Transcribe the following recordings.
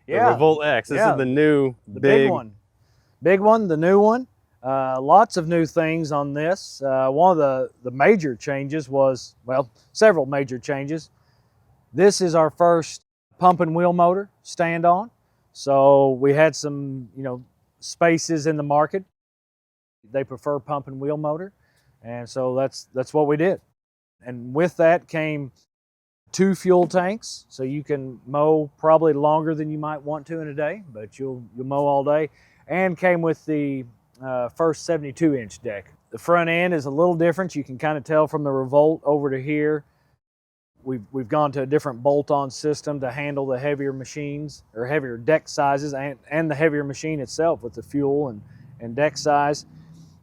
The Revolt X. This is the new big one. Big one, the new one. Lots of new things on this. One of the major changes was, well, several major changes. This is our first pump and wheel motor stand-on. So we had some, spaces in the market. They prefer pump and wheel motor. And so that's what we did. And with that came 2 fuel tanks, so you can mow probably longer than you might want to in a day, but you'll mow all day. And came with the first 72-inch deck. The front end is a little different. You can kind of tell from the Revolt over to here. We've gone to a different bolt-on system to handle the heavier machines, or heavier deck sizes, and the heavier machine itself with the fuel and deck size.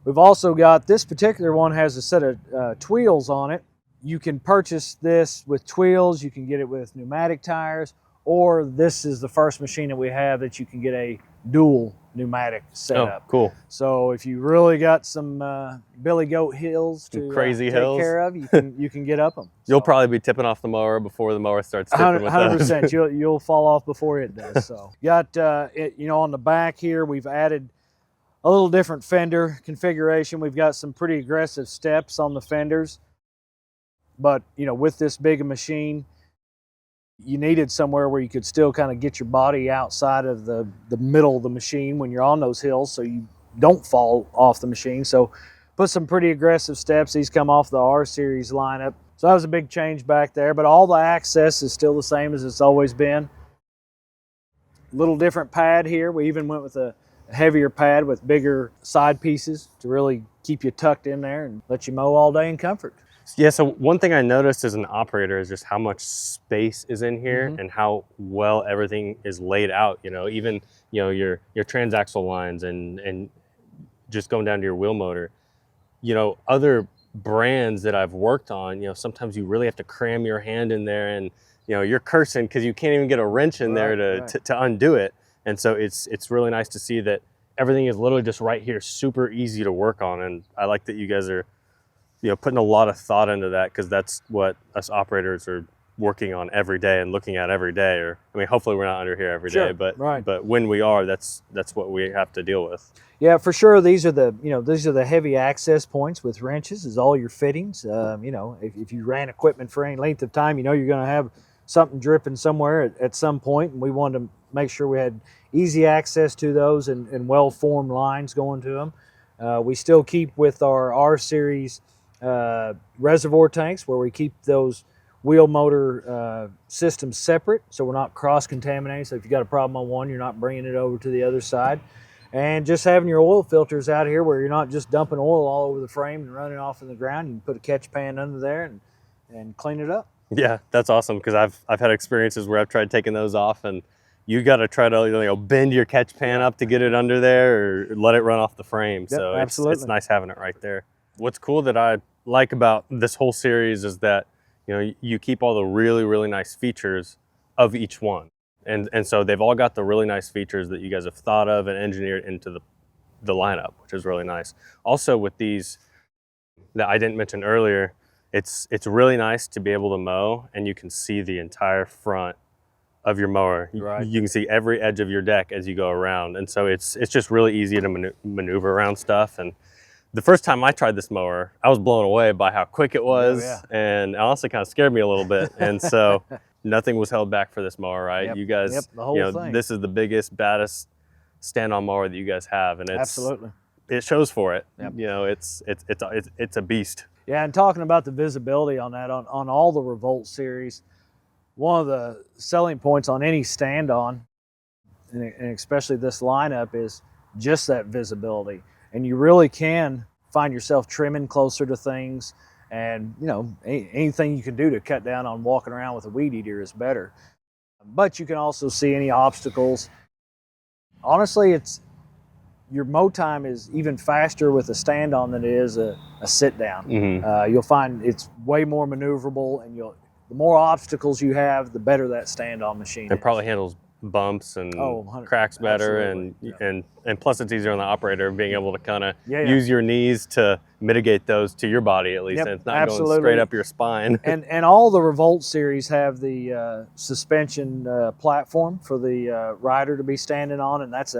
We've also got, this particular one has a set of tweels on it. You can purchase this with tweels, you can get it with pneumatic tires, or this is the first machine that we have that you can get a dual pneumatic setup. Oh, cool. So if you really got some billy goat hills to crazy take hills care of, you can get up them. You'll probably be tipping off the mower before the mower starts tipping with 100%. You'll fall off before it does. So got on the back here, we've added a little different fender configuration. We've got some pretty aggressive steps on the fenders. But, with this big a machine, you needed somewhere where you could still kind of get your body outside of the middle of the machine when you're on those hills so you don't fall off the machine. So put some pretty aggressive steps. These come off the R Series lineup. So that was a big change back there, but all the access is still the same as it's always been. Little different pad here. We even went with a heavier pad with bigger side pieces to really keep you tucked in there and let you mow all day in comfort. Yeah, so one thing I noticed as an operator is just how much space is in here and how well everything is laid out, even, your transaxle lines and just going down to your wheel motor. Other brands that I've worked on, sometimes you really have to cram your hand in there and, you're cursing because you can't even get a wrench in there to undo it. And so it's really nice to see that everything is literally just right here, super easy to work on. And I like that you guys are putting a lot of thought into that, because that's what us operators are working on every day and looking at every day. Or, hopefully we're not under here every day, but when we are, that's what we have to deal with. Yeah, for sure. These are the heavy access points with wrenches, is all your fittings. If you ran equipment for any length of time, you're going to have something dripping somewhere at some point, and we wanted to make sure we had easy access to those and well-formed lines going to them. We still keep with our R Series reservoir tanks, where we keep those wheel motor systems separate, so we're not cross-contaminating. So if you got a problem on one, you're not bringing it over to the other side. And just having your oil filters out here, where you're not just dumping oil all over the frame and running off in the ground. You can put a catch pan under there and clean it up. Yeah, that's awesome, because I've had experiences where I've tried taking those off, and you got to try to bend your catch pan up to get it under there, or let it run off the frame. Yep, so it's nice having it right there. What's cool that I like about this whole series is that you keep all the really, really nice features of each one, and so they've all got the really nice features that you guys have thought of and engineered into the lineup, which is really nice. Also, with these that I didn't mention earlier, it's really nice to be able to mow and you can see the entire front of your mower. Right. You can see every edge of your deck as you go around, and so it's just really easy to maneuver around stuff. And the first time I tried this mower, I was blown away by how quick it was, and it also kind of scared me a little bit. And so nothing was held back for this mower, right? Yep. You guys, the whole thing. This is the biggest, baddest stand-on mower that you guys have, and absolutely, it shows for it. Yep. It's a beast. Yeah, and talking about the visibility on that, on all the Revolt series, one of the selling points on any stand-on, and especially this lineup, is just that visibility. And you really can find yourself trimming closer to things, and anything you can do to cut down on walking around with a weed eater is better. But you can also see any obstacles. Honestly, your mow time is even faster with a stand-on than it is a sit-down. You'll find it's way more maneuverable, and the more obstacles you have, the better that stand-on machine is. It probably handles bumps and Oh, 100 cracks better, absolutely. and plus it's easier on the operator being able to kind of Yeah, yeah. use your knees to mitigate those to your body at least, Yep, and it's not absolutely. going straight up your spine. And all the Revolt series have the suspension platform for the rider to be standing on, and that's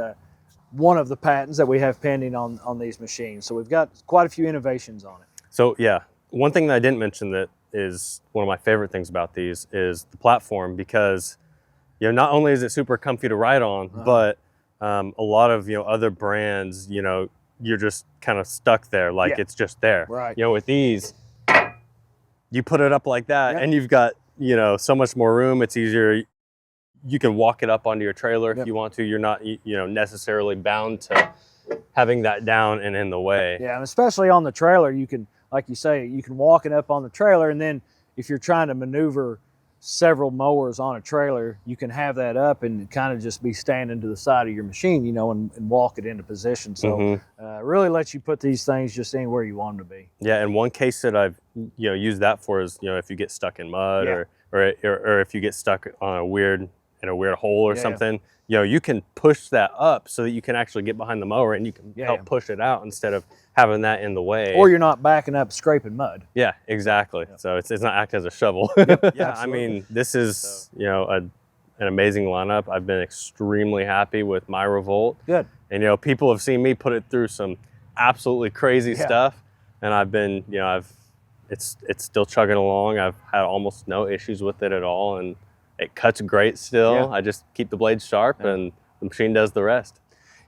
one of the patents that we have pending on these machines. So we've got quite a few innovations on it. So yeah, one thing that I didn't mention that is one of my favorite things about these is the platform, because not only is it super comfy to ride on, but a lot of other brands, you're just kind of stuck there, like it's just there. Right. With these, you put it up like that, and you've got so much more room. It's easier. You can walk it up onto your trailer if you want to. You're not necessarily bound to having that down and in the way. Yeah, and especially on the trailer, you can, like you say, you can walk it up on the trailer, and then if you're trying to maneuver several mowers on a trailer, you can have that up and kind of just be standing to the side of your machine, and walk it into position. So really lets you put these things just anywhere you want them to be. Yeah, and one case that I've used that for is if you get stuck in mud or if you get stuck on a weird hole or something, you can push that up so that you can actually get behind the mower and you can help push it out instead of having that in the way. Or you're not backing up scraping mud. Yeah, exactly. So it's not acting as a shovel. Yeah, I mean, this is an amazing lineup. I've been extremely happy with my Revolt. Good. And people have seen me put it through some absolutely crazy stuff, and I've been it's still chugging along. I've had almost no issues with it at all, and it cuts great still. I just keep the blades sharp, and the machine does the rest.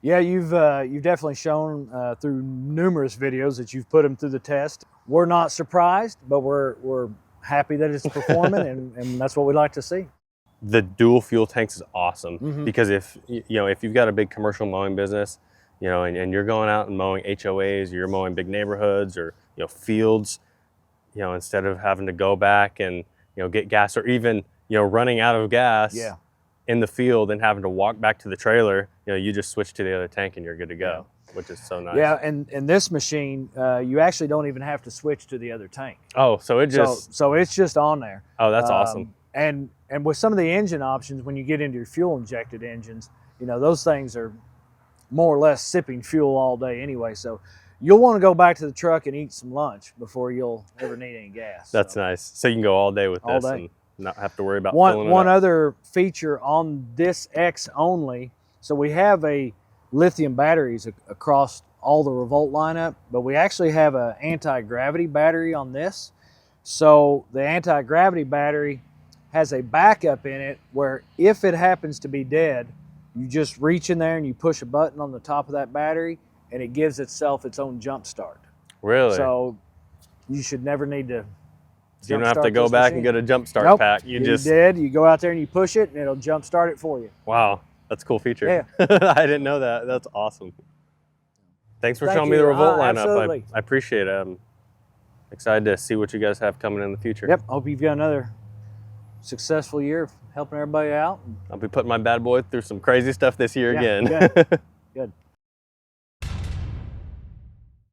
Yeah, you've definitely shown through numerous videos that you've put them through the test. We're not surprised, but we're happy that it's performing, and that's what we like to see. The dual fuel tanks is awesome because if you've got a big commercial mowing business, and you're going out and mowing HOAs, or you're mowing big neighborhoods or fields, instead of having to go back and get gas, or even running out of gas in the field and having to walk back to the trailer, you just switch to the other tank and you're good to go, which is so nice. Yeah, and this machine, you actually don't even have to switch to the other tank. Oh, so it just... So it's just on there. Oh, that's awesome. And with some of the engine options, when you get into your fuel-injected engines, those things are more or less sipping fuel all day anyway, so you'll want to go back to the truck and eat some lunch before you'll ever need any gas. That's nice. So you can go all day with this and not have to worry about filling it up. One other feature on this X only, so we have a lithium batteries across all the Revolt lineup, but we actually have an anti-gravity battery on this. So the anti-gravity battery has a backup in it where if it happens to be dead, you just reach in there and you push a button on the top of that battery and it gives itself its own jump start. Really? So you should never need to you don't have to go back and get a jump start pack. You go out there and you push it and it'll jump start it for you. Wow, that's a cool feature. Yeah. I didn't know that. That's awesome. Thanks for showing me the Revolt lineup. I appreciate it. I'm excited to see what you guys have coming in the future. Yep, hope you've got another successful year of helping everybody out. I'll be putting my bad boy through some crazy stuff this year again. Good. Good.